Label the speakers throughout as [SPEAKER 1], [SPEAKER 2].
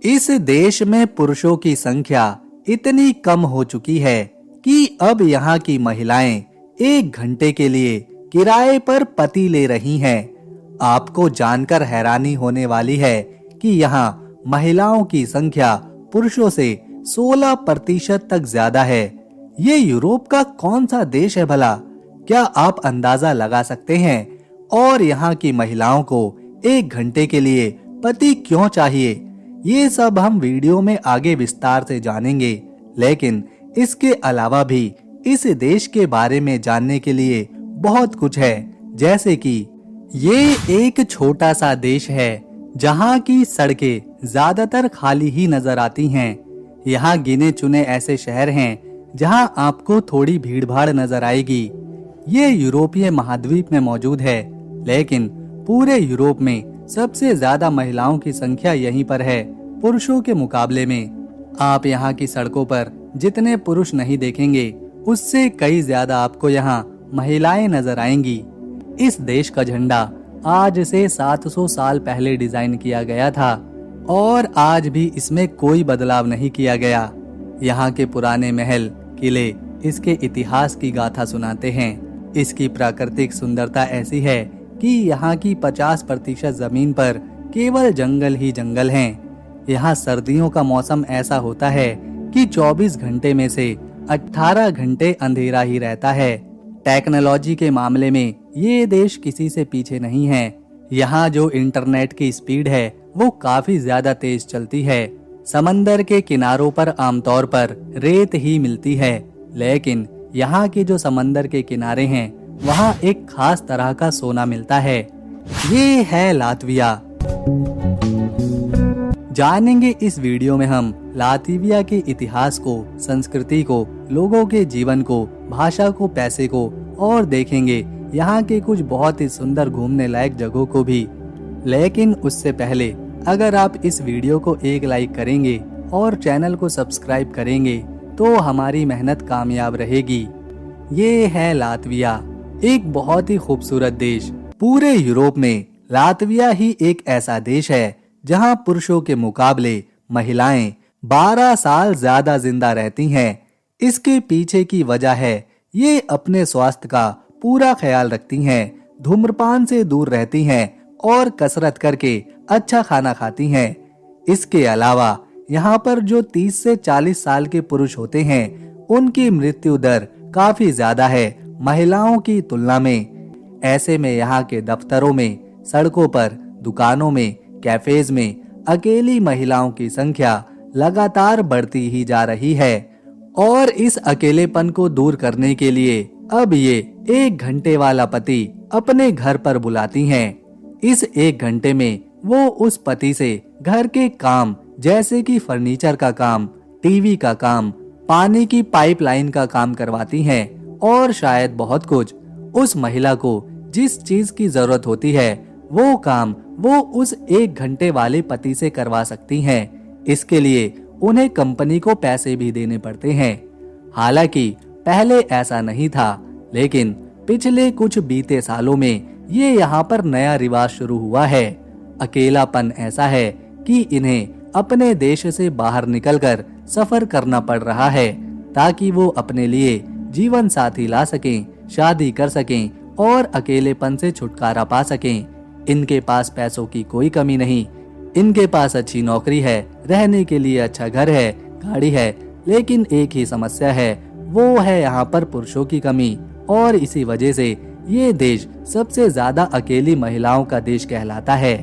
[SPEAKER 1] इस देश में पुरुषों की संख्या इतनी कम हो चुकी है कि अब यहाँ की महिलाएं 1 घंटे के लिए किराए पर पति ले रही हैं। आपको जानकर हैरानी होने वाली है कि यहाँ महिलाओं की संख्या पुरुषों से 16% तक ज्यादा है। ये यूरोप का कौन सा देश है भला? क्या आप अंदाजा लगा सकते हैं? और यहाँ की महिलाओं को 1 घंटे के लिए पति क्यों चाहिए? ये सब हम वीडियो में आगे विस्तार से जानेंगे, लेकिन इसके अलावा भी इस देश के बारे में जानने के लिए बहुत कुछ है। जैसे कि ये एक छोटा सा देश है जहाँ की सड़कें ज्यादातर खाली ही नजर आती हैं। यहाँ गिने चुने ऐसे शहर हैं जहाँ आपको थोड़ी भीड़-भाड़ नजर आएगी। ये यूरोपीय महाद्वीप में मौजूद है, लेकिन पूरे यूरोप में सबसे ज्यादा महिलाओं की संख्या यहीं पर है पुरुषों के मुकाबले में। आप यहाँ की सड़कों पर जितने पुरुष नहीं देखेंगे, उससे कई ज्यादा आपको यहाँ महिलाएं नजर आएंगी। इस देश का झंडा आज से 700 साल पहले डिजाइन किया गया था और आज भी इसमें कोई बदलाव नहीं किया गया। यहाँ के पुराने महल, किले इसके इतिहास की गाथा सुनाते हैं। इसकी प्राकृतिक सुंदरता ऐसी है कि यहाँ की 50% जमीन पर केवल जंगल ही जंगल हैं। यहाँ सर्दियों का मौसम ऐसा होता है कि 24 घंटे में से 18 घंटे अंधेरा ही रहता है। टेक्नोलॉजी के मामले में ये देश किसी से पीछे नहीं है। यहाँ जो इंटरनेट की स्पीड है वो काफी ज्यादा तेज चलती है। समंदर के किनारों पर आमतौर पर रेत ही मिलती है, लेकिन यहाँ के जो समंदर के किनारे हैं वहाँ एक खास तरह का सोना मिलता है। ये है लातविया। जानेंगे इस वीडियो में हम लातविया के इतिहास को, संस्कृति को, लोगों के जीवन को, भाषा को, पैसे को और देखेंगे यहाँ के कुछ बहुत ही सुंदर घूमने लायक जगहों को भी। लेकिन उससे पहले अगर आप इस वीडियो को एक लाइक करेंगे और चैनल को सब्सक्राइब करेंगे तो हमारी मेहनत कामयाब रहेगी। ये है लातविया, एक बहुत ही खूबसूरत देश। पूरे यूरोप में लातविया ही एक ऐसा देश है जहां पुरुषों के मुकाबले महिलाएं 12 साल ज्यादा जिंदा रहती हैं। इसके पीछे की वजह है ये अपने स्वास्थ्य का पूरा ख्याल रखती हैं, धूम्रपान से दूर रहती हैं और कसरत करके अच्छा खाना खाती हैं। इसके अलावा यहाँ पर जो 30 से 40 साल के पुरुष होते हैं उनकी मृत्यु दर काफी ज्यादा है महिलाओं की तुलना में। ऐसे में यहाँ के दफ्तरों में, सड़कों पर, दुकानों में, कैफेज में अकेली महिलाओं की संख्या लगातार बढ़ती ही जा रही है। और इस अकेलेपन को दूर करने के लिए अब ये 1 घंटे वाला पति अपने घर पर बुलाती हैं। इस 1 घंटे में वो उस पति से घर के काम जैसे कि फर्नीचर का काम, टीवी का काम, पानी की पाइपलाइन का काम करवाती हैं और शायद बहुत कुछ। उस महिला को जिस चीज की जरूरत होती है वो काम वो उस 1 घंटे वाले पति से करवा सकती हैं। इसके लिए उन्हें कंपनी को पैसे भी देने पड़ते हैं। हालांकि पहले ऐसा नहीं था, लेकिन पिछले कुछ बीते सालों में ये यहाँ पर नया रिवाज शुरू हुआ है। अकेलापन ऐसा है कि इन्हें अपने देश से बाहर निकलकर सफर करना पड़ रहा है ताकि वो अपने लिए जीवन साथी ला सकें, शादी कर सकें और अकेलेपन से छुटकारा पा सकें। इनके पास पैसों की कोई कमी नहीं, इनके पास अच्छी नौकरी है, रहने के लिए अच्छा घर है, गाड़ी है, लेकिन एक ही समस्या है, वो है यहाँ पर पुरुषों की कमी। और इसी वजह से ये देश सबसे ज्यादा अकेली महिलाओं का देश कहलाता है।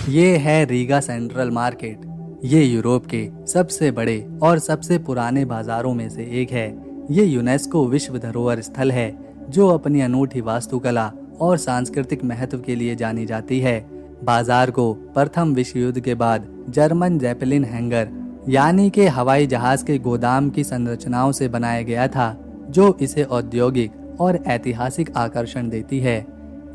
[SPEAKER 1] ये है रीगा सेंट्रल मार्केट। ये यूरोप के सबसे बड़े और सबसे पुराने बाजारों में से एक है। ये यूनेस्को विश्व धरोहर स्थल है जो अपनी अनूठी वास्तुकला और सांस्कृतिक महत्व के लिए जानी जाती है। बाजार को प्रथम विश्व युद्ध के बाद जर्मन जेपेलिन हैंगर यानी के हवाई जहाज के गोदाम की संरचनाओं से बनाया गया था, जो इसे औद्योगिक और ऐतिहासिक आकर्षण देती है।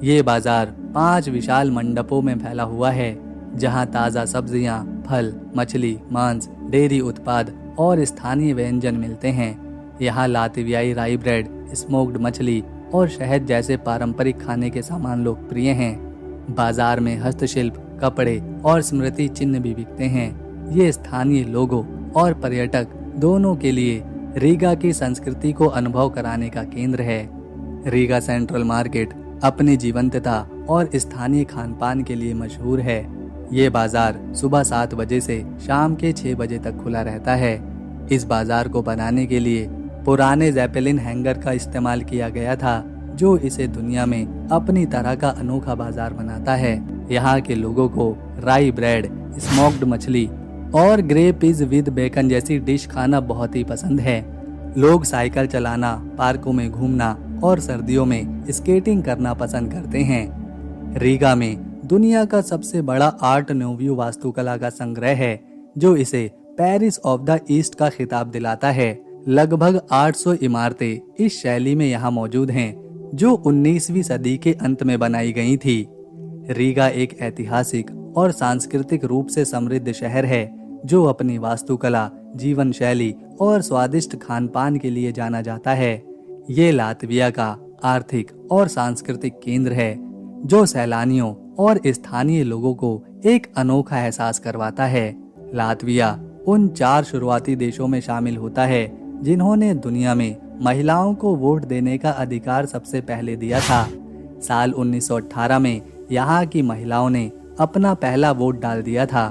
[SPEAKER 1] ये बाजार 5 विशाल मंडपों में फैला हुआ है जहां ताज़ा सब्जियां, फल, मछली, मांस, डेयरी उत्पाद और स्थानीय व्यंजन मिलते हैं। यहाँ लातवियाई राई ब्रेड, स्मोक्ड मछली और शहद जैसे पारंपरिक खाने के सामान लोकप्रिय हैं। बाजार में हस्तशिल्प, कपड़े और स्मृति चिन्ह भी बिकते हैं। ये स्थानीय लोगों और पर्यटक दोनों के लिए रीगा की संस्कृति को अनुभव कराने का केंद्र है। रीगा सेंट्रल मार्केट अपनी जीवंतता और स्थानीय खान पान के लिए मशहूर है। ये बाजार सुबह 7 बजे से शाम के 6 बजे तक खुला रहता है। इस बाजार को बनाने के लिए पुराने जेपेलिन हैंगर का इस्तेमाल किया गया था, जो इसे दुनिया में अपनी तरह का अनोखा बाजार बनाता है। यहाँ के लोगों को राई ब्रेड, स्मोक्ड मछली और ग्रे पीज विद बेकन जैसी डिश खाना बहुत ही पसंद है। लोग साइकिल चलाना, पार्कों में घूमना और सर्दियों में स्केटिंग करना पसंद करते हैं। रीगा में दुनिया का सबसे बड़ा आर्ट नोव्यू वास्तुकला का संग्रह है, जो इसे पेरिस ऑफ द ईस्ट का खिताब दिलाता है। लगभग 800 इमारतें इस शैली में यहाँ मौजूद हैं, जो 19वीं सदी के अंत में बनाई गई थी। रीगा एक ऐतिहासिक और सांस्कृतिक रूप से समृद्ध शहर है, जो अपनी वास्तुकला, जीवन शैली और स्वादिष्ट खान पान के लिए जाना जाता है। ये लातविया का आर्थिक और सांस्कृतिक केंद्र है, जो सैलानियों और स्थानीय लोगों को एक अनोखा एहसास करवाता है। लातविया उन 4 शुरुआती देशों में शामिल होता है जिन्होंने दुनिया में महिलाओं को वोट देने का अधिकार सबसे पहले दिया था। साल 1918 में यहाँ की महिलाओं ने अपना पहला वोट डाल दिया था।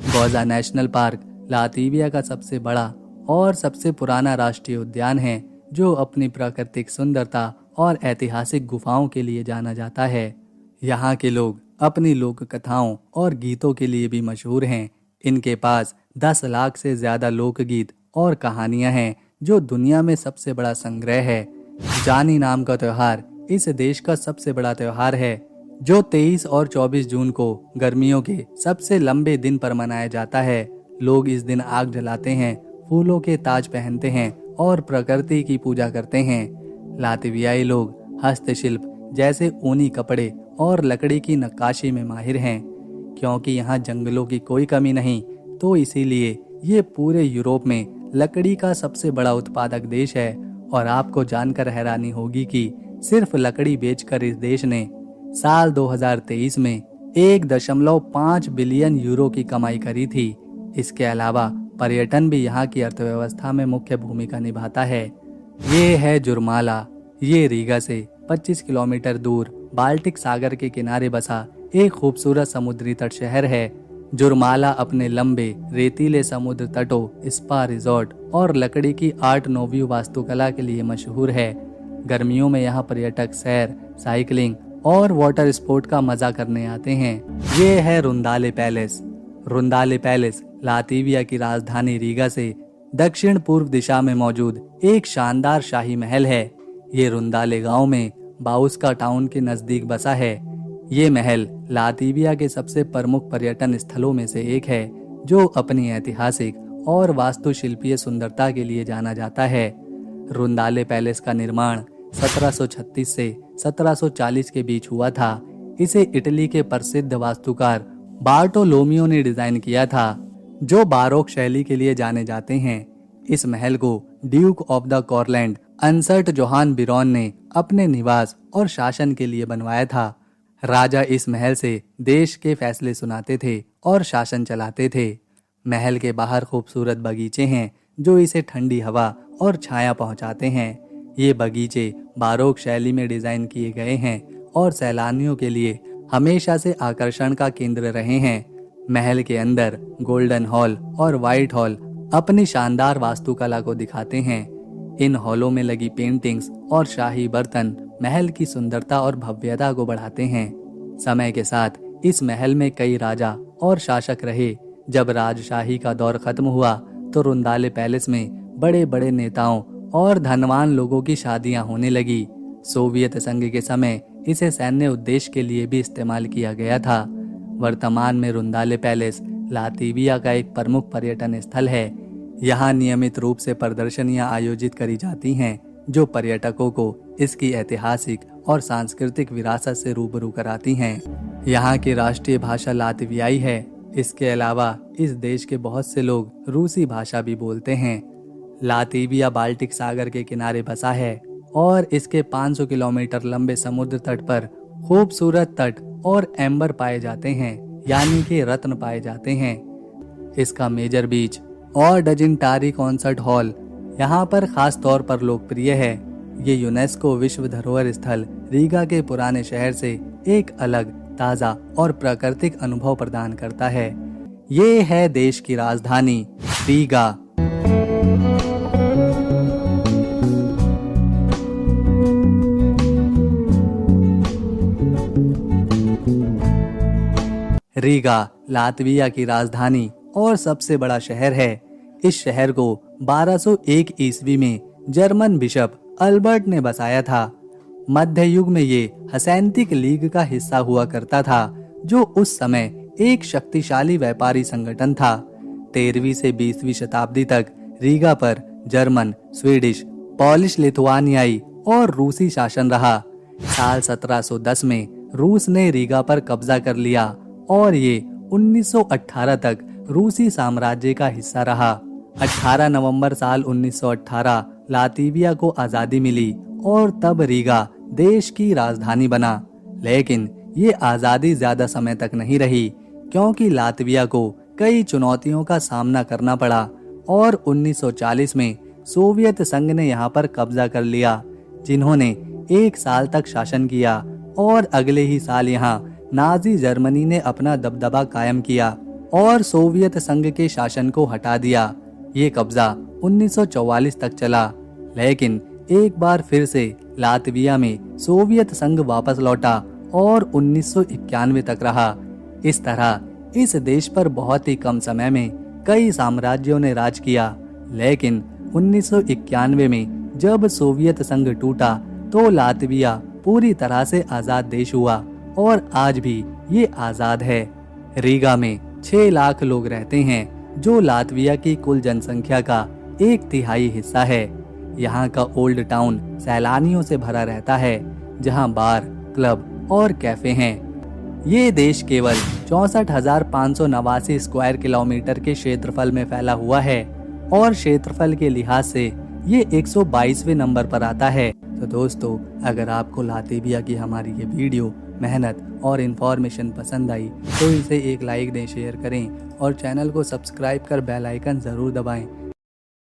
[SPEAKER 1] गौजा नेशनल पार्क लातविया का सबसे बड़ा और सबसे पुराना राष्ट्रीय उद्यान है, जो अपनी प्राकृतिक सुंदरता और ऐतिहासिक गुफाओं के लिए जाना जाता है। यहाँ के लोग अपनी लोक कथाओं और गीतों के लिए भी मशहूर हैं। इनके पास 10 लाख से ज्यादा लोकगीत और कहानियां हैं, जो दुनिया में सबसे बड़ा संग्रह है। जानी नाम का त्योहार इस देश का सबसे बड़ा त्योहार है, जो 23 और 24 जून को गर्मियों के सबसे लंबे दिन पर मनाया जाता है। लोग इस दिन आग जलाते हैं, फूलों के ताज पहनते हैं और प्रकृति की पूजा करते हैं। लातवियाई लोग हस्तशिल्प जैसे ऊनी कपड़े और लकड़ी की नक्काशी में माहिर हैं। क्योंकि यहाँ जंगलों की कोई कमी नहीं, तो इसीलिए ये पूरे यूरोप में लकड़ी का सबसे बड़ा उत्पादक देश है। और आपको जानकर हैरानी होगी कि सिर्फ लकड़ी बेचकर इस देश ने साल 2023 में 1.5 बिलियन यूरो की कमाई करी थी। इसके अलावा पर्यटन भी यहाँ की अर्थव्यवस्था में मुख्य भूमिका निभाता है। ये है जुरमाला। ये रीगा से 25 किलोमीटर दूर बाल्टिक सागर के किनारे बसा एक खूबसूरत समुद्री तट शहर है। जुरमाला अपने लंबे रेतीले समुद्र तटों, स्पा रिजॉर्ट और लकड़ी की आर्ट नोव्यू वास्तुकला के लिए मशहूर है। गर्मियों में यहाँ पर्यटक सैर, साइकिलिंग और वाटर स्पोर्ट का मजा करने आते हैं। ये है रुंदाले पैलेस। रुंदाले पैलेस लातविया की राजधानी रीगा से दक्षिण पूर्व दिशा में मौजूद एक शानदार शाही महल है। ये रुंदाले गांव में बाउस्का टाउन के नजदीक बसा है। ये महल लातविया के सबसे प्रमुख पर्यटन स्थलों में से एक है, जो अपनी ऐतिहासिक और वास्तुशिल्पीय सुंदरता के लिए जाना जाता है। रुंदाले पैलेस का निर्माण 1736 से 1740 के बीच हुआ था। इसे इटली के प्रसिद्ध वास्तुकार बार्टोलोमियो ने डिजाइन किया था, जो बारोक शैली के लिए जाने जाते हैं। इस महल को Duke of the Courland Ernst Johann Biron ने अपने निवास और शासन के लिए बनवाया था। राजा इस महल से देश के फैसले सुनाते थे और शासन चलाते थे। महल के बाहर खूबसूरत बगीचे हैं, जो इसे ठंडी हवा और छाया पहुंचाते हैं। ये बगीचे बारोक शैली में डिजाइन किए गए हैं और सैलानियों के लिए हमेशा से आकर्षण का केंद्र रहे हैं। महल के अंदर गोल्डन हॉल और व्हाइट हॉल अपनी शानदार वास्तुकला को दिखाते हैं। इन हॉलों में लगी पेंटिंग्स और शाही बर्तन महल की सुंदरता और भव्यता को बढ़ाते हैं। समय के साथ इस महल में कई राजा और शासक रहे। जब राजशाही का दौर खत्म हुआ तो रुंदाले पैलेस में बड़े बड़े नेताओं और धनवान लोगों की शादियां होने लगी। सोवियत संघ के समय इसे सैन्य उद्देश्य के लिए भी इस्तेमाल किया गया था। वर्तमान में रुंदाले पैलेस लातविया का एक प्रमुख पर्यटन स्थल है। यहाँ नियमित रूप से प्रदर्शनियां आयोजित करी जाती हैं, जो पर्यटकों को इसकी ऐतिहासिक और सांस्कृतिक विरासत से रूबरू कराती हैं। यहाँ की राष्ट्रीय भाषा लातवियाई है। इसके अलावा इस देश के बहुत से लोग रूसी भाषा भी बोलते हैं। लातविया बाल्टिक सागर के किनारे बसा है और इसके 500 किलोमीटर लंबे समुद्र तट पर खूबसूरत तट और एम्बर पाए जाते हैं, यानी कि रत्न पाए जाते हैं। इसका मेजर बीच और डजिनटारी कॉन्सर्ट हॉल यहाँ पर खास तौर पर लोकप्रिय है। ये यूनेस्को विश्व धरोहर स्थल रीगा के पुराने शहर से एक अलग, ताज़ा और प्राकृतिक अनुभव प्रदान करता है। ये है देश की राजधानी रीगा। रीगा लातविया की राजधानी और सबसे बड़ा शहर है। इस शहर को 1201 ईस्वी में जर्मन बिशप अल्बर्ट ने बसाया था। मध्य युग में ये हसेंतिक लीग का हिस्सा हुआ करता था, जो उस समय एक शक्तिशाली व्यापारी संगठन था। 13वीं से 20वीं शताब्दी तक रीगा पर जर्मन, स्वीडिश, पोलिश, लिथुआनियाई और रूसी शासन रहा। साल 1710 में रूस ने रीगा पर कब्जा कर लिया और ये 1918 तक रूसी साम्राज्य का हिस्सा रहा। 18 नवंबर साल 1918 लातविया को आजादी मिली और तब रीगा देश की राजधानी बना। लेकिन ये आजादी ज्यादा समय तक नहीं रही, क्योंकि लातविया को कई चुनौतियों का सामना करना पड़ा और 1940 में सोवियत संघ ने यहाँ पर कब्जा कर लिया, जिन्होंने 1 साल तक शासन किया और अगले ही साल यहाँ नाजी जर्मनी ने अपना दबदबा कायम किया और सोवियत संघ के शासन को हटा दिया। ये कब्जा 1944 तक चला, लेकिन एक बार फिर से लातविया में सोवियत संघ वापस लौटा और 1991 तक रहा। इस तरह इस देश पर बहुत ही कम समय में कई साम्राज्यों ने राज किया, लेकिन 1991 में जब सोवियत संघ टूटा तो लातविया पूरी तरह से आजाद देश हुआ और आज भी ये आजाद है। रीगा में 6 लाख लोग रहते हैं, जो लातविया की कुल जनसंख्या का 1/3 हिस्सा है। यहाँ का ओल्ड टाउन सैलानियों से भरा रहता है, जहाँ बार, क्लब और कैफे हैं। ये देश केवल 64,589 स्क्वायर किलोमीटर के क्षेत्रफल में फैला हुआ है और क्षेत्रफल के लिहाज से ये 122वें नंबर पर आता है। तो दोस्तों, अगर आपको लातविया की हमारी ये वीडियो, मेहनत और इन्फॉर्मेशन पसंद आई तो इसे एक लाइक दें, शेयर करें और चैनल को सब्सक्राइब कर बेल आइकन ज़रूर दबाएं,